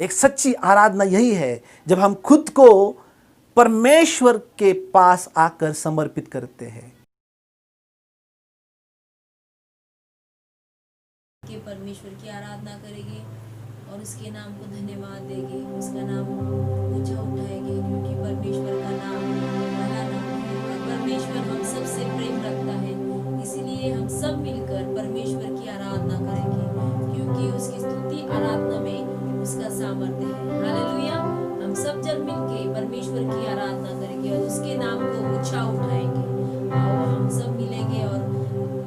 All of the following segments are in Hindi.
एक सच्ची आराधना यही है जब हम खुद को परमेश्वर के पास आकर समर्पित करते हैं। कि परमेश्वर की आराधना करेंगे और उसके नाम को धन्यवाद देंगे, उसका नाम ऊंचा उठाएंगे, क्योंकि परमेश्वर का नाम बड़ा नाम है और परमेश्वर हम सबसे प्रेम रखता है। इसीलिए हम सब मिलकर परमेश्वर की आराधना करेंगे, क्योंकि उसकी स्तुति आराधना में उसका सामर्थ्य है। हालेलुया। हम सब जन मिलके परमेश्वर की आराधना करेंगे और उसके नाम को ऊंचा उठाएंगे। आओ हम सब मिलेंगे और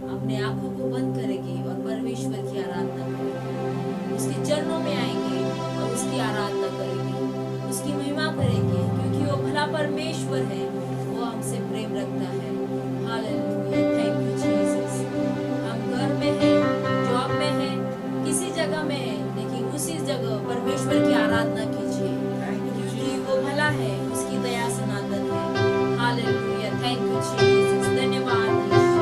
अपने आंखों को बंद करेंगे और परमेश्वर की आराधना करेंगे, उसके चरणों में आएंगे और उसकी आराधना करेंगे, उसकी महिमा करेंगे, क्योंकि वो भला परमेश्वर है, वो हमसे प्रेम रखता है। Hallelujah, thank you Jesus. हम घर में हैं, जॉब में हैं, किसी जगह में हैं, लेकिन उसी जगह परमेश्वर की आराधना कीजिए, क्योंकि वो भला है, उसकी दया सनातन है। Hallelujah, thank you Jesus. धन्यवाद यीशु।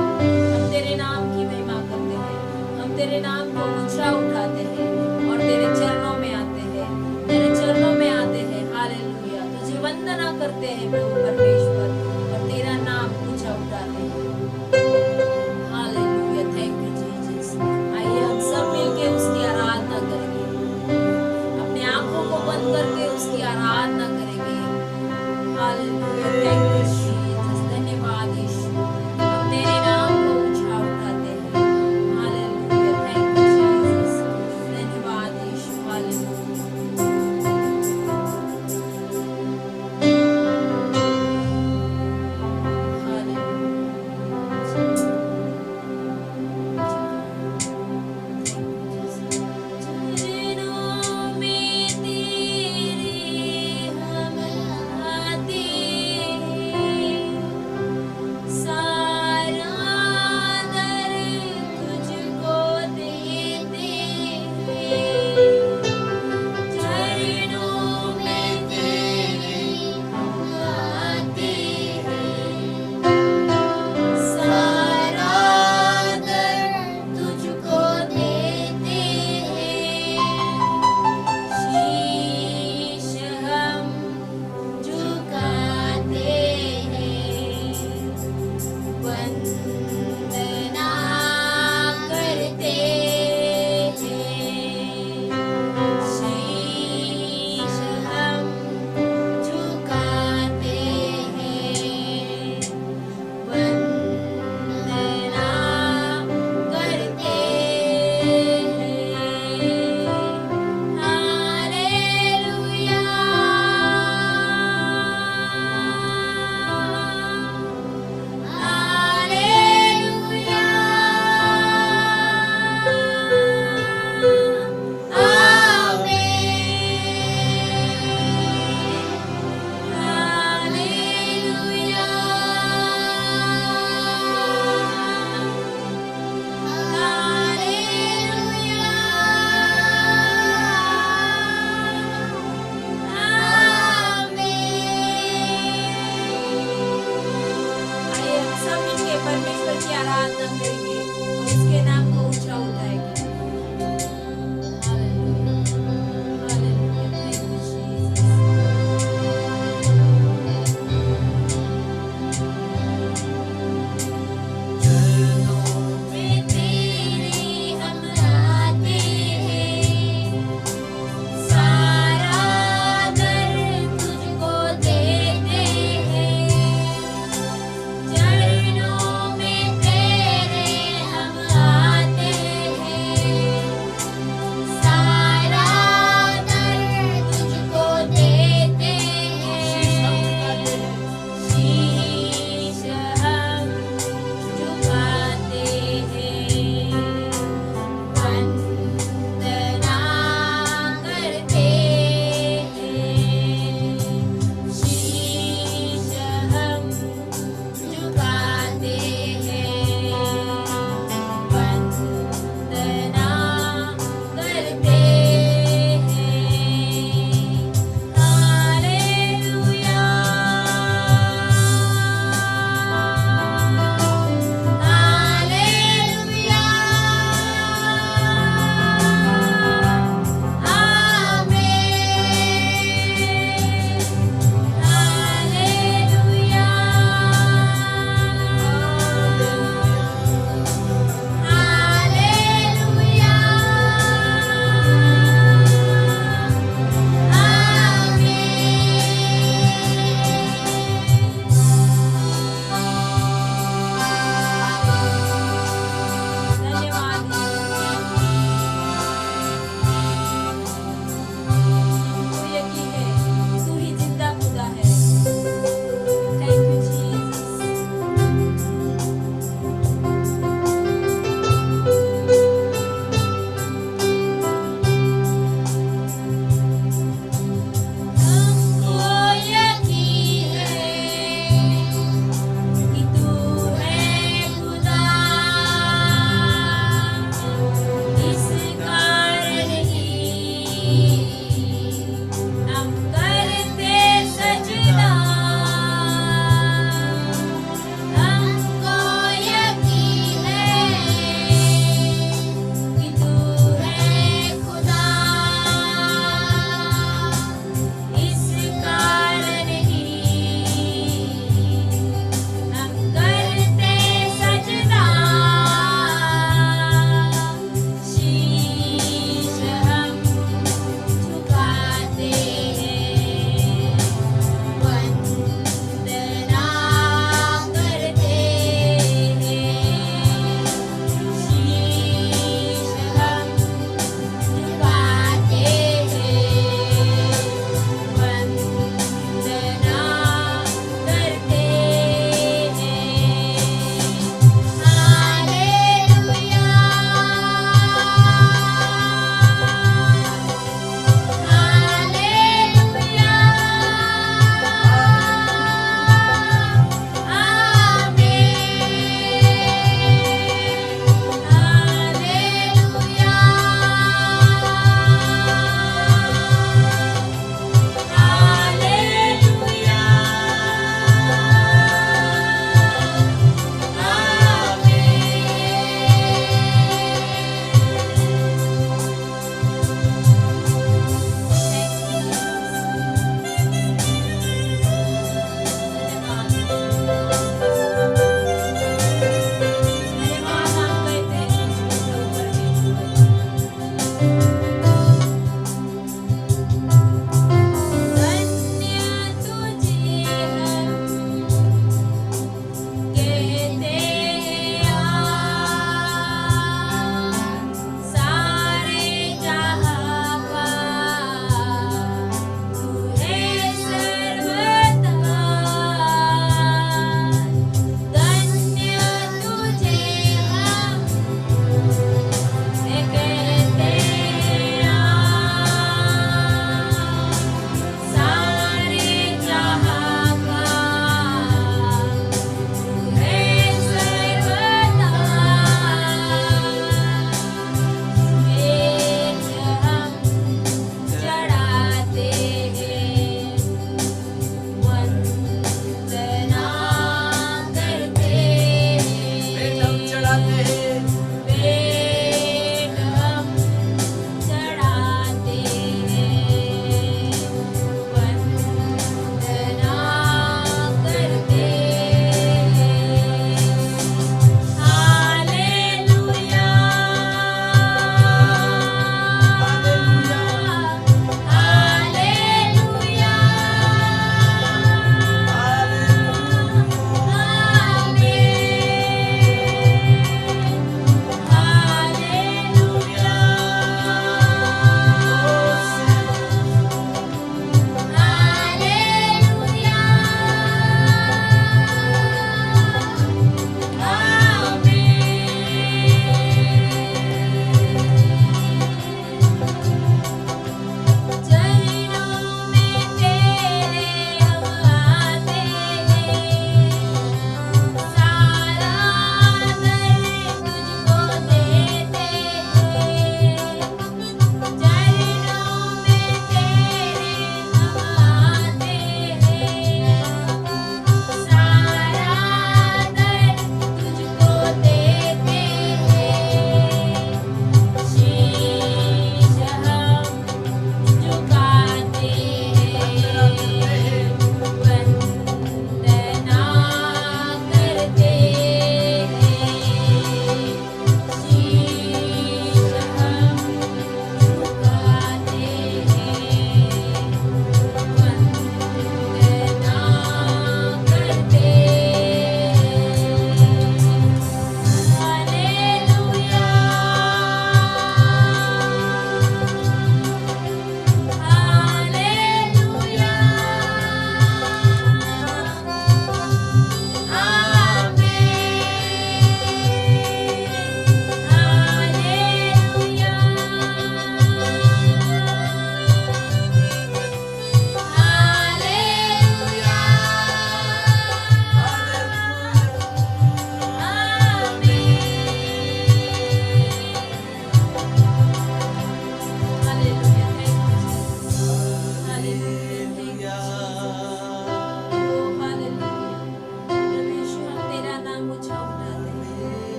हम तेरे नाम की महिमा करते हैं, हम तेरे नाम को ऊंचा उठाते हैं और तेरे चरणों में आते हैं, तेरे चरणों में आते हैं। हालेलुया, तुझे वंदना करते हैं प्रभु परमेश्वर और तेरा नाम ऊंचा उठाते हैं। Hallelujah, thank you Jesus. आइए हम सब मिलके उसकी आराधना करेंगे, अपने आंखों को बंद करके उसकी आराधना करेंगे। Hallelujah, thank you Jesus. धन्यवाद यीशु, हम तेरे नाम को ऊंचा उठाते हैं। Hallelujah, thank you Jesus. धन्यवाद यीशु। चरणों में तेरे हम आते हैं,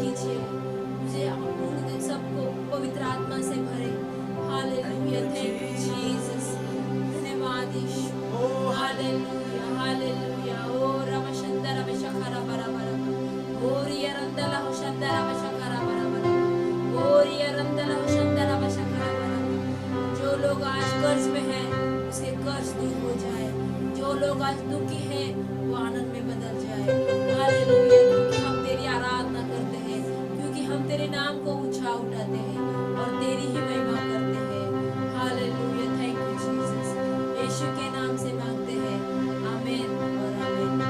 कीजिए, मुझे उन सबको पवित्र आत्मा से भरे। हालेलुया, थैंक यू जीसस, धन्यवाद यीशु। Hallelujah, hallelujah. ओ रमशंदर रमशखरा बराबर, ओ रियरंदला होशंदर रमशखरा बराबर, ओ रियरंदला होशंदर रमशखरा बराबर। जो लोग आज कर्ज में हैं, उसके कर्ज दूर हो जाए। जो लोग आज दुखी हैं, वो आनंद में बदल जाए। हालेलुया, क्योंकि हम तेरी आराधना करते हैं, क्योंकि हम तेरे नाम को ऊंचा उठाते हैं और तेरी ही महिमा करते हैं। Hallelujah, thank you Jesus. Yeshu के नाम से मांगते हैं, आमीन और आमीन।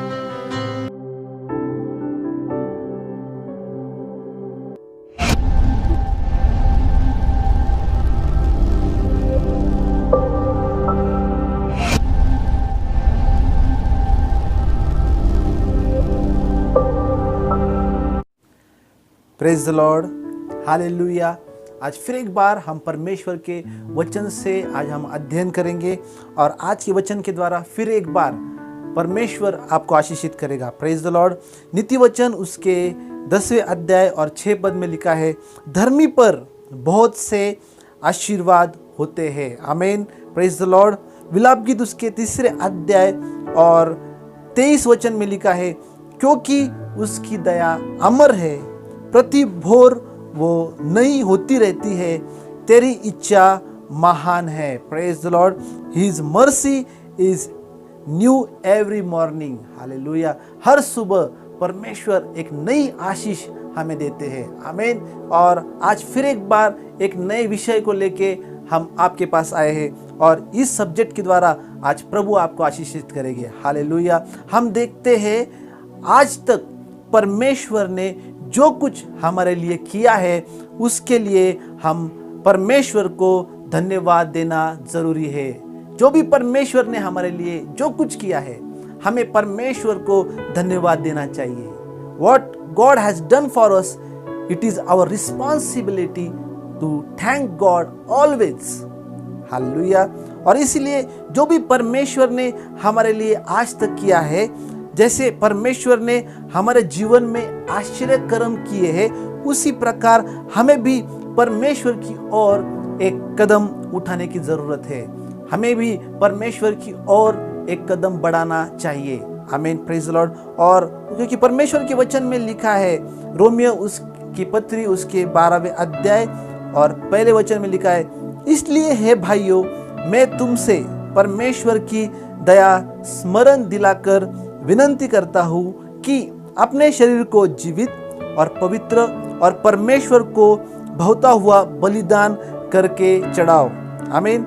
Praise the lord, hallelujah. आज फिर एक बार हम परमेश्वर के वचन से आज हम अध्ययन करेंगे और आज के वचन के द्वारा फिर एक बार परमेश्वर आपको आशीषित करेगा। Praise the Lord. नीति वचन उसके 10वें अध्याय और 6 पद में लिखा है, धर्मी पर बहुत से आशीर्वाद होते हैं। आमीन, प्रेज द लॉर्ड। विलाप गीत उसके 3 अध्याय और 23 वचन में लिखा है, क्योंकि उसकी दया अमर है, प्रति भोर वो नई होती रहती है, तेरी इच्छा महान है। Praise the lord. His mercy is new every morning. Hallelujah. हर सुबह परमेश्वर एक नई आशीष हमें देते हैं। आमीन। और आज फिर एक बार एक नए विषय को लेके हम आपके पास आए हैं और इस सब्जेक्ट के द्वारा आज प्रभु आपको आशीषित करेंगे। हालेलुया। हम देखते हैं आज तक परमेश्वर ने जो कुछ हमारे लिए किया है, उसके लिए हम परमेश्वर को धन्यवाद देना जरूरी है। जो भी परमेश्वर ने हमारे लिए जो कुछ किया है, हमें परमेश्वर को धन्यवाद देना चाहिए। What God has done for us, it is our responsibility to thank God always. Hallelujah. और इसलिए जो भी परमेश्वर ने हमारे लिए आज तक किया है, जैसे परमेश्वर ने हमारे जीवन में आश्चर्य कर्म किए हैं, उसी प्रकार हमें भी परमेश्वर की ओर एक कदम उठाने की जरूरत है। हमें भी परमेश्वर की ओर एक कदम बढ़ाना चाहिए। आमीन, प्रेज द लॉर्ड। और क्योंकि परमेश्वर के वचन में लिखा है, रोमियो उसकी पत्री उसके 12वें अध्याय और पहले वचन में लिखा है, इसलिए हे भाइयों, मैं तुमसे परमेश्वर की दया स्मरण दिलाकर विनंती करता हूँ कि अपने शरीर को जीवित और पवित्र और परमेश्वर को भाता हुआ बलिदान करके चढ़ाओ। आमीन।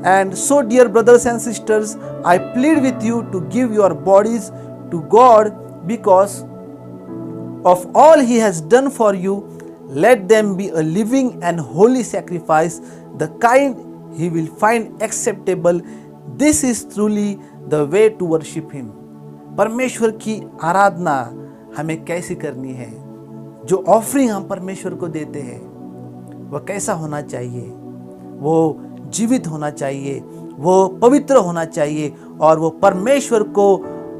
And so, dear brothers and sisters, I plead with you to give your bodies to God because of all He has done for you. Let them be a living and holy sacrifice, the kind He will find acceptable. This is truly the way to worship Him. परमेश्वर की आराधना हमें कैसी करनी है? जो ऑफरिंग हम परमेश्वर को देते हैं, वह कैसा होना चाहिए? वो जीवित होना चाहिए, वो पवित्र होना चाहिए और वो परमेश्वर को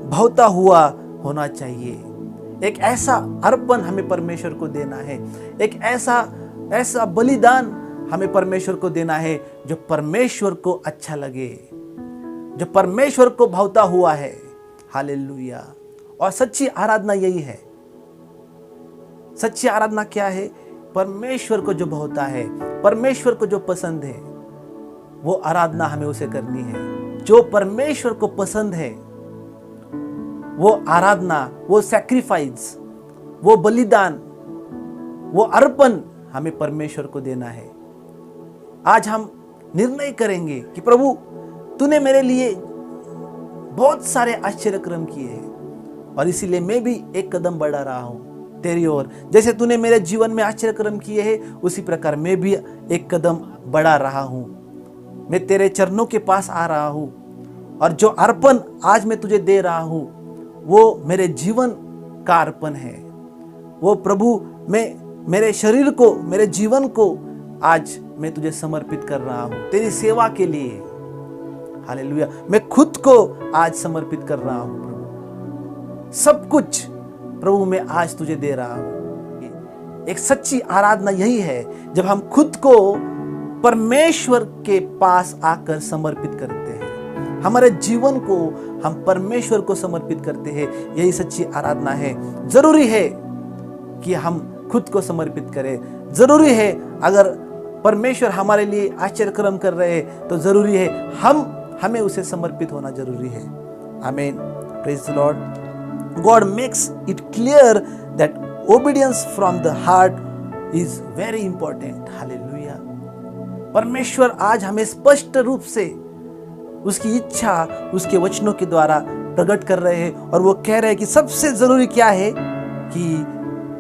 भाता हुआ होना चाहिए। एक ऐसा अर्पण हमें परमेश्वर को देना है, एक ऐसा बलिदान हमें परमेश्वर को देना है जो परमेश्वर को अच्छा लगे, जो परमेश्वर को भाता हुआ है। हालेलुया। और सच्ची आराधना यही है। सच्ची आराधना क्या है? परमेश्वर को जो भाता है, परमेश्वर को जो पसंद है, वो आराधना हमें उसे करनी है। जो परमेश्वर को पसंद है, वो आराधना, वो सैक्रिफाइस, वो बलिदान, वो अर्पण हमें परमेश्वर को देना है। आज हम निर्णय करेंगे कि प्रभु, तूने मेरे लिए बहुत सारे आश्चर्य कर्म किए हैं और इसीलिए मैं भी एक कदम बढ़ा रहा हूं तेरी ओर। जैसे तूने मेरे जीवन में आश्चर्य कर्म किए हैं, उसी प्रकार मैं भी एक कदम बढ़ा रहा हूं। मैं तेरे चरणों के पास आ रहा हूं और जो अर्पण आज मैं तुझे दे रहा हूं, वो मेरे जीवन का अर्पण है। वो प्रभु, मैं मेरे शरीर को, मेरे जीवन को आज मैं तुझे समर्पित कर रहा हूं तेरी सेवा के लिए। हालेलुया। मैं खुद को आज समर्पित कर रहा हूं प्रभु। सब कुछ प्रभु मैं आज तुझे दे रहा हूं। एक सच्ची आराधना यही है जब हम खुद को परमेश्वर के पास आकर समर्पित करते हैं, हमारे जीवन को हम परमेश्वर को समर्पित करते हैं। यही सच्ची आराधना है। जरूरी है कि हम खुद को समर्पित करें। जरूरी है अगर परमेश्वर हमारे लिए आश्चर्यक्रम कर रहे हैं तो जरूरी है हमें उसे समर्पित होना जरूरी है। आमीन। Praise the Lord. God makes it clear that obedience from the heart is very important. Hallelujah. परमेश्वर आज हमें स्पष्ट रूप से उसकी इच्छा उसके वचनों के द्वारा प्रकट कर रहे हैं और वो कह रहे हैं कि सबसे जरूरी क्या है कि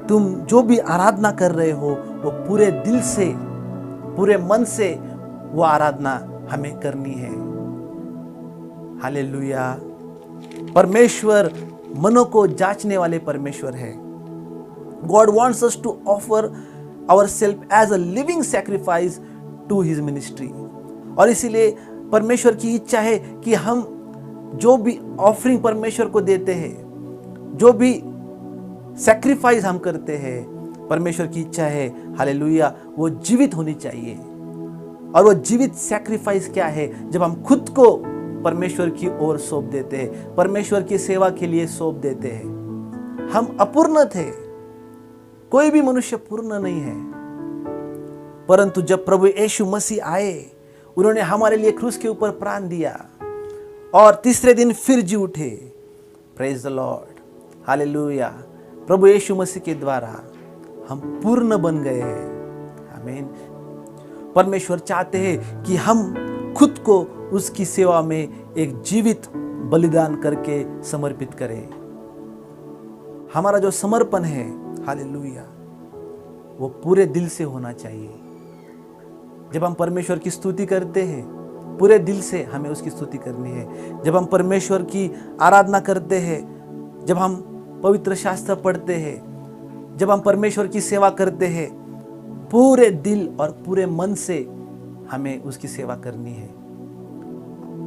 तुम जो भी आराधना कर रहे हो वो पूरे दिल से, पूरे मन से वो आराधना हमें करनी है। हालेलुया। परमेश्वर मनों को जांचने वाले परमेश्वर है। God wants us to offer ourselves as a living sacrifice to his ministry. और इसीलिए परमेश्वर की इच्छा है कि हम जो भी ऑफरिंग परमेश्वर को देते हैं, जो भी सैक्रिफाइस हम करते हैं, परमेश्वर की इच्छा है हालेलुया वो जीवित होनी चाहिए। और वो जीवित सैक्रिफाइस क्या है? जब हम खुद को परमेश्वर की ओर सौंप देते हैं, परमेश्वर की सेवा के लिए सौंप देते हैं। हम अपूर्ण थे, कोई भी मनुष्य पूर्ण नहीं है, परंतु जब प्रभु यीशु मसीह आए, उन्होंने हमारे लिए क्रूस के ऊपर प्राण दिया और तीसरे दिन फिर जी उठे। Praise the lord. हालेलुया। प्रभु यीशु मसीह के द्वारा हम पूर्ण बन गए हैं। आमीन। परमेश्वर चाहते हैं कि हम खुद को उसकी सेवा में एक जीवित बलिदान करके समर्पित करें। हमारा जो समर्पण है हालेलुया वो पूरे दिल से होना चाहिए। जब हम परमेश्वर की स्तुति करते हैं पूरे दिल से हमें उसकी स्तुति करनी है। जब हम परमेश्वर की आराधना करते हैं, जब हम पवित्र शास्त्र पढ़ते हैं, जब हम परमेश्वर की सेवा करते हैं, पूरे दिल और पूरे मन से हमें उसकी सेवा करनी है।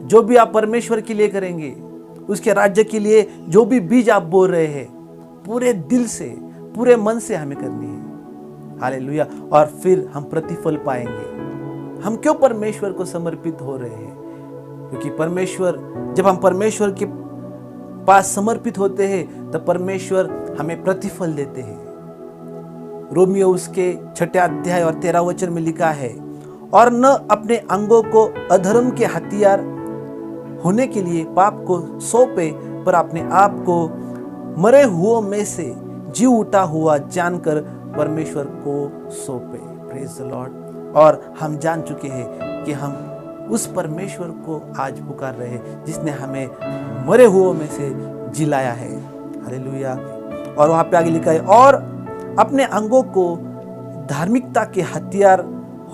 जो भी आप परमेश्वर के लिए करेंगे, उसके राज्य के लिए जो भी बीज आप बो रहे हैं, पूरे दिल से पूरे मन से हमें करनी है। हालेलुया। और फिर हम प्रतिफल पाएंगे। हम क्यों परमेश्वर को समर्पित हो रहे हैं? क्योंकि परमेश्वर, जब हम परमेश्वर के पास समर्पित होते हैं तब परमेश्वर हमें प्रतिफल देते हैं। रोमियो उसके 6 अध्याय और 13 वचन में लिखा है, और न अपने अंगों को अधर्म के हथियार होने के लिए पाप को सौंपे, पर अपने आप को मरे हुओं में से जी उठा हुआ जानकर परमेश्वर को सौंपे। Praise the Lord. और हम जान चुके हैं कि हम उस परमेश्वर को आज पुकार रहे हैं जिसने हमें मरे हुओं में से जिलाया है। हालेलुया। और वहां पे आगे लिखा है, और अपने अंगों को धार्मिकता के हथियार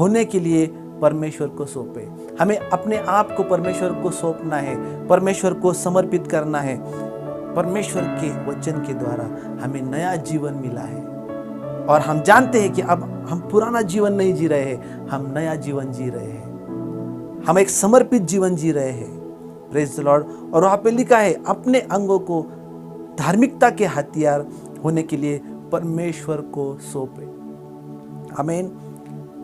होने के लिए परमेश्वर को सौंपे। हमें अपने आप को परमेश्वर को सौंपना है, परमेश्वर को समर्पित करना है। परमेश्वर के वचन के द्वारा हमें नया जीवन मिला है और हम जानते हैं कि अब हम पुराना जीवन नहीं जी रहे हैं, हम नया जीवन जी रहे हैं। हम एक समर्पित जीवन जी रहे हैं। Praise the Lord. और वहां पे लिखा है, अपने अंगों को धार्मिकता के हथियार होने के लिए परमेश्वर को सौंपे। आमीन।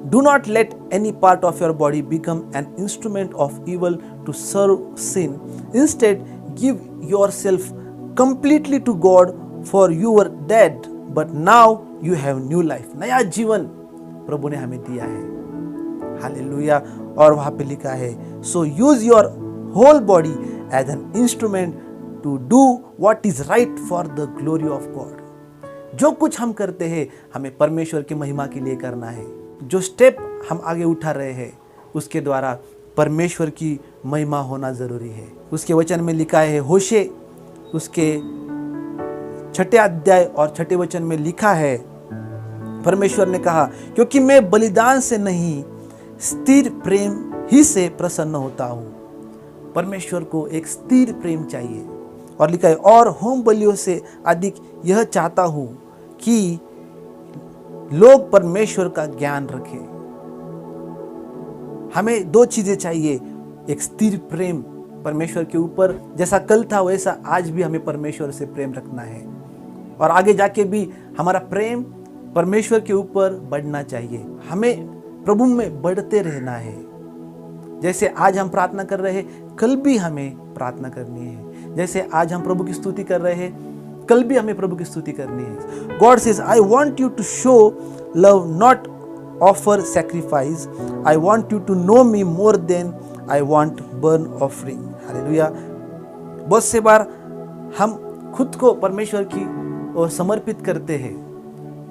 Do not let any part of your body become an instrument of evil to serve sin. Instead, give yourself completely to God, for you were dead, but now you have new life. नया जीवन प्रभु ने हमें दिया है। हालेलुया। और वहां पे लिखा है, so use your whole body as an instrument to do what is right for the glory of God. जो कुछ हम करते हैं हमें परमेश्वर की महिमा के लिए करना है। जो स्टेप हम आगे उठा रहे हैं उसके द्वारा परमेश्वर की महिमा होना जरूरी है। उसके वचन में लिखा है, होशे उसके 6 अध्याय और 6 वचन में लिखा है, परमेश्वर ने कहा, क्योंकि मैं बलिदान से नहीं स्थिर प्रेम ही से प्रसन्न होता हूँ। परमेश्वर को एक स्थिर प्रेम चाहिए। और लिखा है, और होम बलियों से अधिक यह चाहता हूँ कि लोग परमेश्वर का ज्ञान रखें। हमें 2 चीजें चाहिए, एक स्थिर प्रेम परमेश्वर के ऊपर, जैसा कल था वैसा आज भी हमें परमेश्वर से प्रेम रखना है। और आगे जाके भी हमारा प्रेम परमेश्वर के ऊपर बढ़ना चाहिए, हमें प्रभु में बढ़ते रहना है। जैसे आज हम प्रार्थना कर रहे हैं, कल भी हमें प्रार्थना करनी है। जैसे आज हम प्रभु की स्तुति कर रहे हैं, कल भी हमें प्रभु की स्तुति करनी है। God says, I want you to show love, not offer sacrifice. I want you to know me more than I want burn offering. Hallelujah. बहुत से बार हम खुद को परमेश्वर की ओर समर्पित करते हैं,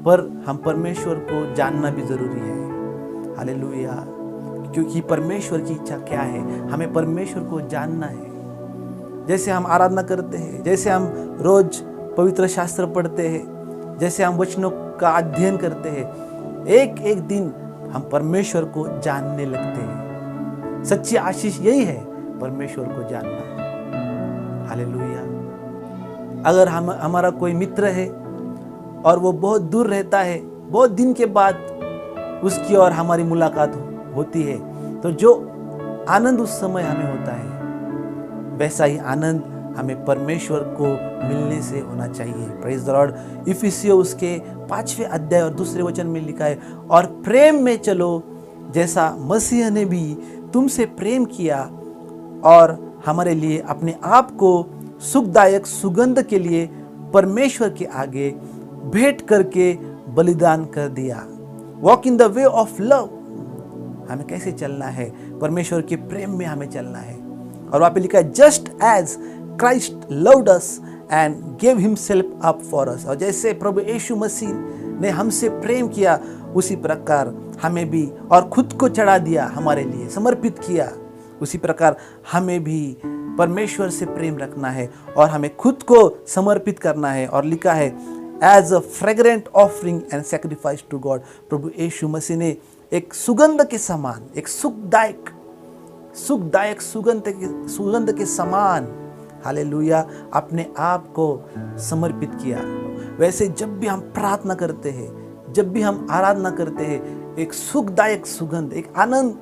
पर हम परमेश्वर को जानना भी जरूरी है। हालेलुया। क्योंकि परमेश्वर की इच्छा क्या है, हमें परमेश्वर को जानना है। जैसे हम आराधना करते हैं, जैसे हम रोज पवित्र शास्त्र पढ़ते हैं, जैसे हम वचनों का अध्ययन करते हैं, एक एक दिन हम परमेश्वर को जानने लगते हैं। सच्ची आशीष यही है, परमेश्वर को जानना। हालेलुया। अगर हमारा कोई मित्र है और वो बहुत दूर रहता है, बहुत दिन के बाद उसकी और हमारी मुलाकात होती है, तो जो आनंद उस समय हमें होता है, वैसा ही आनंद हमें परमेश्वर को मिलने से होना चाहिए। Praise the Lord. इफिसियों उसके 5वें अध्याय और 2 वचन में लिखा है, और प्रेम में चलो जैसा मसीह ने भी तुमसे प्रेम किया और हमारे लिए अपने आप को सुखदायक सुगंध के लिए परमेश्वर के आगे भेंट करके बलिदान कर दिया। Walk in the way of love. हमें कैसे चलना है? परमेश्वर के प्रेम में हमें चलना है। और वहां पे लिखा है, just as Christ loved us and gave himself up for us. और जैसे प्रभु यीशु मसीह ने हमसे प्रेम किया, उसी प्रकार हमें भी और खुद को चढ़ा दिया, हमारे लिए समर्पित किया। उसी प्रकार हमें भी परमेश्वर से प्रेम रखना है और हमें खुद को समर्पित करना है। और लिखा है, as a fragrant offering and sacrifice to god. प्रभु यीशु मसीह ने एक सुगंध के समान, एक सुखदायक सुगंध के समान, हालेलुया, अपने आप को समर्पित किया। वैसे जब भी हम प्रार्थना करते हैं, जब भी हम आराधना करते हैं, एक सुखदायक सुगंध, एक आनंद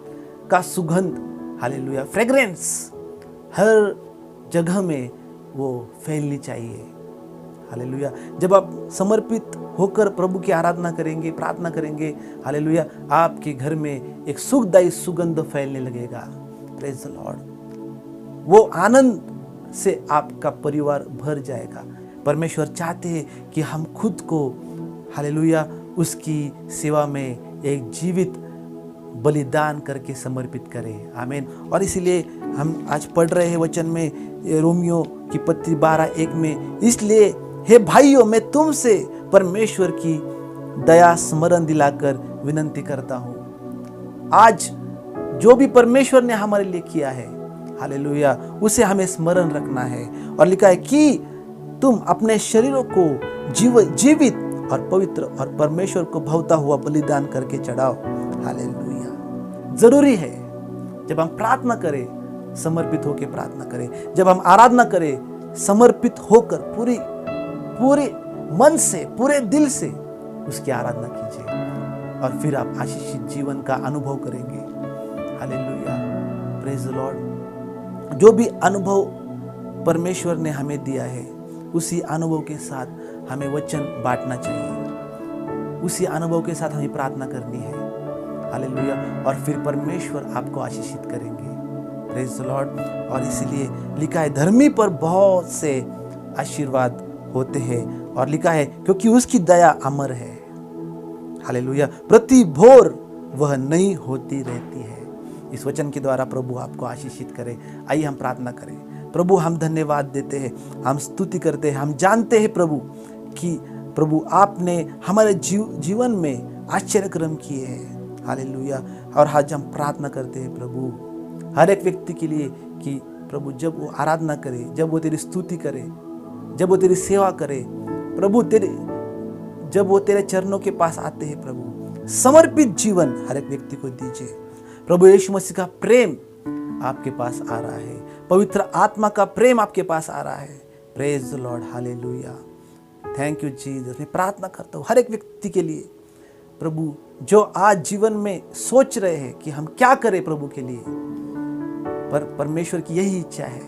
का सुगंध, हालेलुया, फ्रेग्रेंस हर जगह में वो फैलनी चाहिए। हालेलुया। जब आप समर्पित होकर प्रभु की आराधना करेंगे, प्रार्थना करेंगे, हालेलुया, आपके घर में एक सुखदायी सुगंध फैलने लगेगा। Praise the Lord. वो आनंद से आपका परिवार भर जाएगा। परमेश्वर चाहते हैं कि हम खुद को, हालेलुया, उसकी सेवा में एक जीवित बलिदान करके समर्पित करें। आमीन। और इसीलिए हम आज पढ़ रहे हैं वचन में, रोमियो की पत्री 12:1 में, इसलिए हे भाइयों, मैं तुमसे परमेश्वर की दया स्मरण दिलाकर विनंती करता हूं। आज जो भी परमेश्वर ने हमारे लिए किया है, हालेलुया, उसे हमें स्मरण रखना है। और लिखा है कि तुम अपने शरीरों को जीवित और पवित्र और परमेश्वर को भावता हुआ बलिदान करके चढ़ाओ। हालेलुया। जरूरी है जब हम प्रार्थना करें, समर्पित होकर प्रार्थना करें। जब हम आराधना करें, समर्पित होकर पूरे मन से, पूरे दिल से उसकी आराधना कीजिए, और फिर आप आशीषित जीवन का अनुभव करेंगे। हालेलुया। Praise the Lord. जो भी अनुभव परमेश्वर ने हमें दिया है, उसी अनुभव के साथ हमें वचन बांटना चाहिए, उसी अनुभव के साथ हमें प्रार्थना करनी है। हालेलुया। और फिर परमेश्वर आपको आशीषित करेंगे। Praise the Lord. और इसीलिए लिखा है, धर्मी पर बहुत से आशीर्वाद होते हैं। और लिखा है, क्योंकि उसकी दया अमर है। हालेलुया। प्रति भोर वह नई होती रहती है। इस वचन के द्वारा प्रभु आपको आशीषित करे। आइए हम प्रार्थना करें। प्रभु, हम धन्यवाद देते हैं, हम स्तुति करते हैं। हम जानते हैं प्रभु कि प्रभु आपने हमारे जीवन में आश्चर्य कर्म किए हैं। हालेलुया। और आज हम प्रार्थना करते हैं प्रभु हर एक व्यक्ति के लिए कि प्रभु जब वो आराधना करे, जब वो तेरी स्तुति करे, जब वो तेरी सेवा करे, प्रभु जब वो तेरे चरणों के पास आते हैं, प्रभु समर्पित जीवन हर एक व्यक्ति को दीजिए। प्रभु यीशु मसीह का प्रेम आपके पास आ रहा है, पवित्र आत्मा का प्रेम आपके पास आ रहा है। Praise the lord. Hallelujah. Thank you Jesus. मैं प्रार्थना करता हूँ हर एक व्यक्ति के लिए प्रभु, जो आज जीवन में सोच रहे हैं कि हम क्या करें प्रभु के लिए, पर परमेश्वर की यही इच्छा है।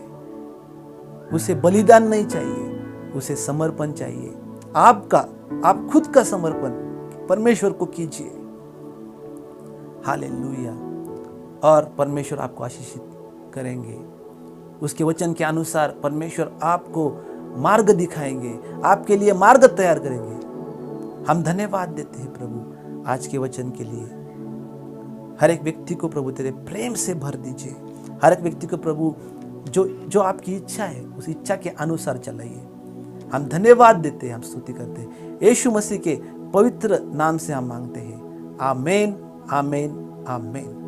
उसे बलिदान नहीं चाहिए, उसे समर्पण चाहिए। आप खुद का समर्पण परमेश्वर को कीजिए। हालेलुया। और परमेश्वर आपको आशीषित करेंगे। उसके वचन के अनुसार परमेश्वर आपको मार्ग दिखाएंगे, आपके लिए मार्ग तैयार करेंगे। हम धन्यवाद देते हैं प्रभु आज के वचन के लिए। हर एक व्यक्ति को प्रभु तेरे प्रेम से भर दीजिए। हर एक व्यक्ति को प्रभु जो आपकी इच्छा है उस इच्छा के अनुसार चलाइए। हम धन्यवाद देते हैं, हम स्तुति करते हैं। यीशु मसीह के पवित्र नाम से हम मांगते हैं। आमीन, आमीन, आमीन।